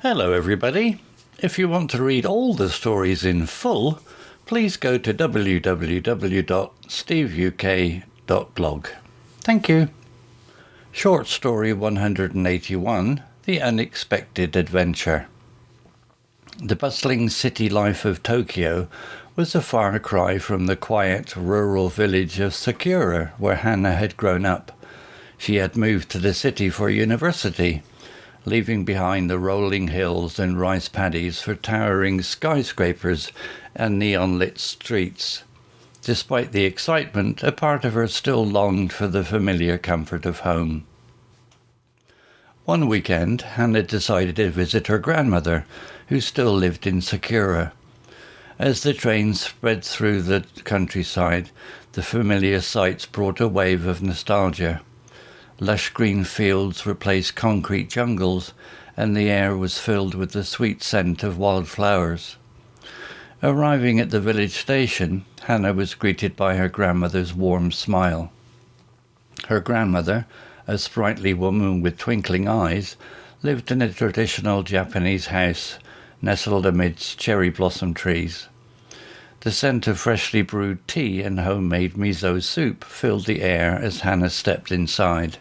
Hello everybody. If you want to read all the stories in full, please go to www.steveuk.blog. Thank you. Short story 181, The Unexpected Adventure. The bustling city life of Tokyo was a far cry from the quiet rural village of Sakura, where Hana had grown up. She had moved to the city for university, leaving behind the rolling hills and rice paddies for towering skyscrapers and neon-lit streets. Despite the excitement, a part of her still longed for the familiar comfort of home. One weekend, Hana decided to visit her grandmother, who still lived in Sakura. As the train spread through the countryside, the familiar sights brought a wave of nostalgia. Lush green fields replaced concrete jungles, and the air was filled with the sweet scent of wildflowers. Arriving at the village station, Hana was greeted by her grandmother's warm smile. Her grandmother, a sprightly woman with twinkling eyes, lived in a traditional Japanese house nestled amidst cherry blossom trees. The scent of freshly brewed tea and homemade miso soup filled the air as Hana stepped inside.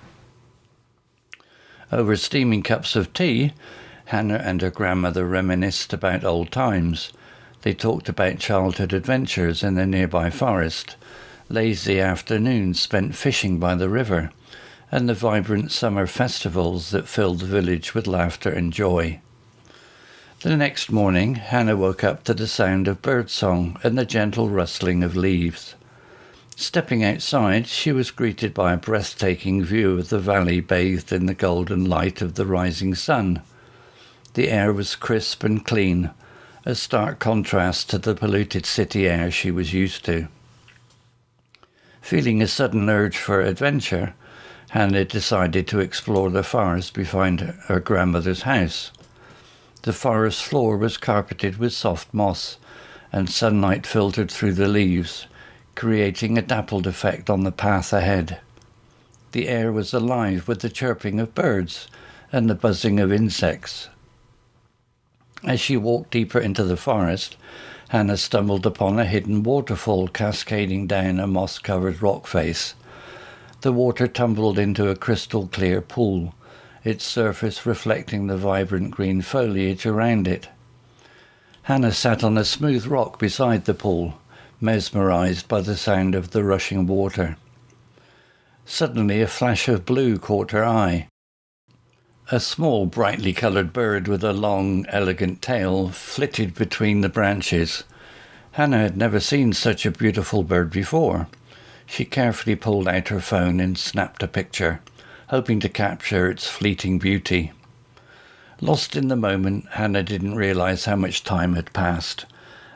Over steaming cups of tea, Hana and her grandmother reminisced about old times. They talked about childhood adventures in the nearby forest, lazy afternoons spent fishing by the river, and the vibrant summer festivals that filled the village with laughter and joy. The next morning, Hana woke up to the sound of birdsong and the gentle rustling of leaves. Stepping outside, she was greeted by a breathtaking view of the valley bathed in the golden light of the rising sun. The air was crisp and clean, a stark contrast to the polluted city air she was used to. Feeling a sudden urge for adventure, Hana decided to explore the forest behind her grandmother's house. The forest floor was carpeted with soft moss, and sunlight filtered through the leaves, creating a dappled effect on the path ahead. The air was alive with the chirping of birds and the buzzing of insects. As she walked deeper into the forest, Hana stumbled upon a hidden waterfall cascading down a moss-covered rock face. The water tumbled into a crystal-clear pool, its surface reflecting the vibrant green foliage around it. Hana sat on a smooth rock beside the pool, mesmerized by the sound of the rushing water. Suddenly a flash of blue caught her eye. A small, brightly coloured bird with a long, elegant tail flitted between the branches. Hana had never seen such a beautiful bird before. She carefully pulled out her phone and snapped a picture, hoping to capture its fleeting beauty. Lost in the moment, Hana didn't realize how much time had passed.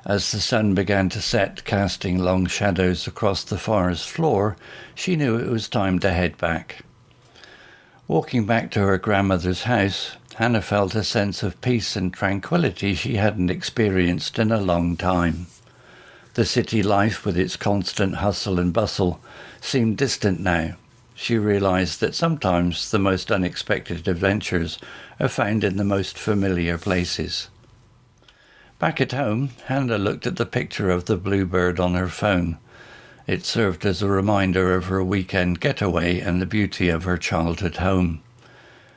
As the sun began to set, casting long shadows across the forest floor, she knew it was time to head back. Walking back to her grandmother's house, Hana felt a sense of peace and tranquility she hadn't experienced in a long time. The city life, with its constant hustle and bustle, seemed distant now. She realized that sometimes the most unexpected adventures are found in the most familiar places. Back at home, Hana looked at the picture of the bluebird on her phone. It served as a reminder of her weekend getaway and the beauty of her childhood home.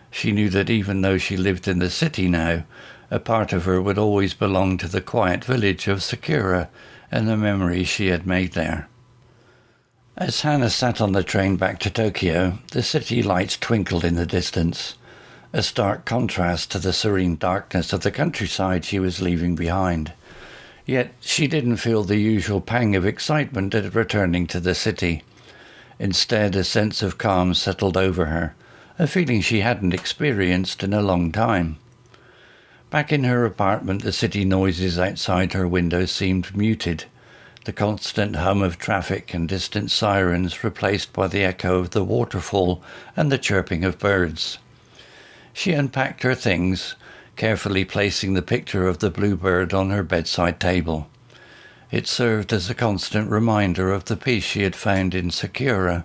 She knew that even though she lived in the city now, a part of her would always belong to the quiet village of Sakura and the memories she had made there. As Hana sat on the train back to Tokyo, the city lights twinkled in the distance, a stark contrast to the serene darkness of the countryside she was leaving behind. Yet she didn't feel the usual pang of excitement at returning to the city. Instead, a sense of calm settled over her, a feeling she hadn't experienced in a long time. Back in her apartment, the city noises outside her window seemed muted, the constant hum of traffic and distant sirens replaced by the echo of the waterfall and the chirping of birds. She unpacked her things, carefully placing the picture of the bluebird on her bedside table. It served as a constant reminder of the peace she had found in Sakura,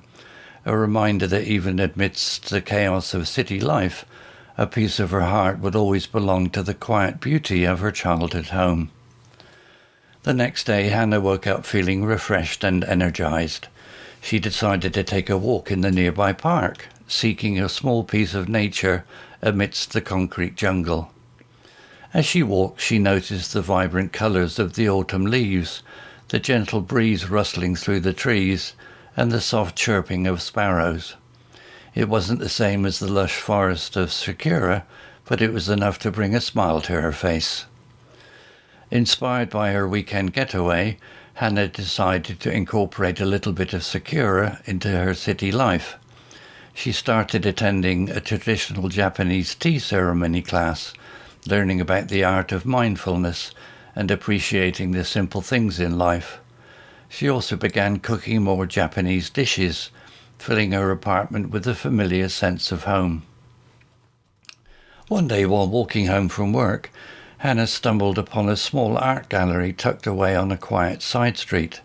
a reminder that even amidst the chaos of city life, A piece of her heart would always belong to the quiet beauty of her childhood home. The next day, Hana woke up feeling refreshed and energized. She decided to take a walk in the nearby park, seeking a small piece of nature amidst the concrete jungle. As she walked, she noticed the vibrant colours of the autumn leaves, the gentle breeze rustling through the trees, and the soft chirping of sparrows. It wasn't the same as the lush forest of Sakura, but it was enough to bring a smile to her face. Inspired by her weekend getaway, Hana decided to incorporate a little bit of Sakura into her city life. She started attending a traditional Japanese tea ceremony class, learning about the art of mindfulness and appreciating the simple things in life. She also began cooking more Japanese dishes, filling her apartment with a familiar sense of home. One day, while walking home from work, Hana stumbled upon a small art gallery tucked away on a quiet side street.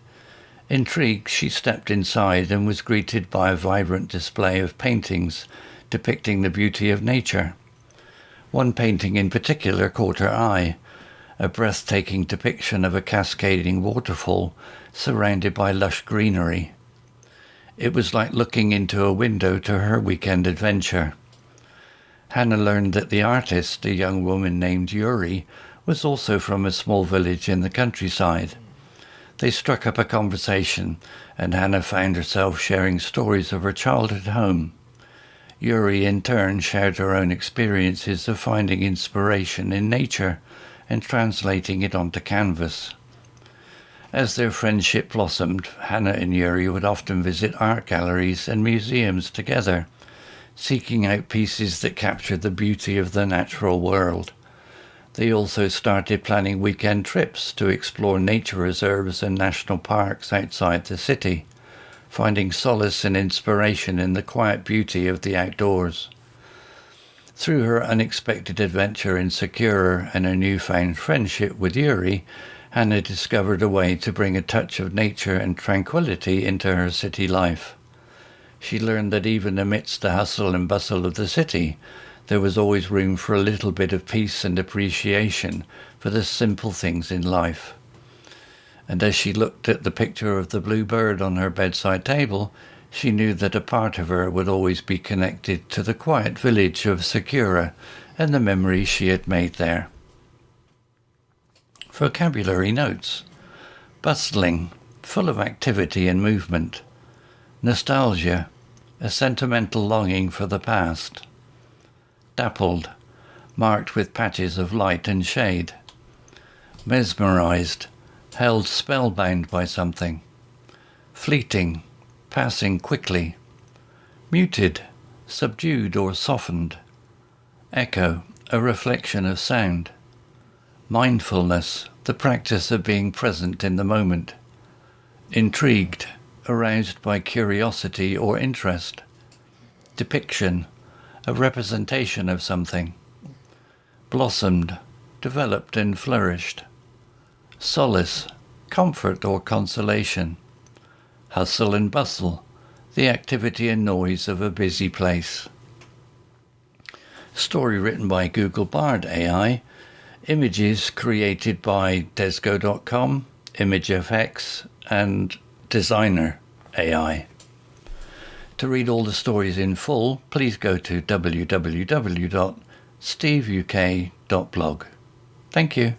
Intrigued, she stepped inside and was greeted by a vibrant display of paintings depicting the beauty of nature. One painting in particular caught her eye, a breathtaking depiction of a cascading waterfall surrounded by lush greenery. It was like looking into a window to her weekend adventure. Hana learned that the artist, a young woman named Yuri, was also from a small village in the countryside. They struck up a conversation, and Hana found herself sharing stories of her childhood home. Yuri, in turn, shared her own experiences of finding inspiration in nature and translating it onto canvas. As their friendship blossomed, Hana and Yuri would often visit art galleries and museums together, seeking out pieces that captured the beauty of the natural world. They also started planning weekend trips to explore nature reserves and national parks outside the city, finding solace and inspiration in the quiet beauty of the outdoors. Through her unexpected adventure in Sakura and her newfound friendship with Yuri, Hana discovered a way to bring a touch of nature and tranquility into her city life. She learned that even amidst the hustle and bustle of the city, there was always room for a little bit of peace and appreciation for the simple things in life. And as she looked at the picture of the blue bird on her bedside table, she knew that a part of her would always be connected to the quiet village of Sakura and the memories she had made there. Vocabulary notes: bustling, full of activity and movement. Nostalgia, a sentimental longing for the past. Dappled, marked with patches of light and shade. Mesmerized, held spellbound by something. Fleeting, passing quickly. Muted, subdued or softened. Echo, a reflection of sound. Mindfulness, the practice of being present in the moment. Intrigued, aroused by curiosity or interest. Depiction, a representation of something. Blossomed, developed and flourished. Solace, comfort or consolation. Hustle and bustle, the activity and noise of a busy place. Story written by Google Bard AI. Images created by Desgo.com, ImageFX, and Designer AI. To read all the stories in full, please go to www.steveuk.blog. Thank you.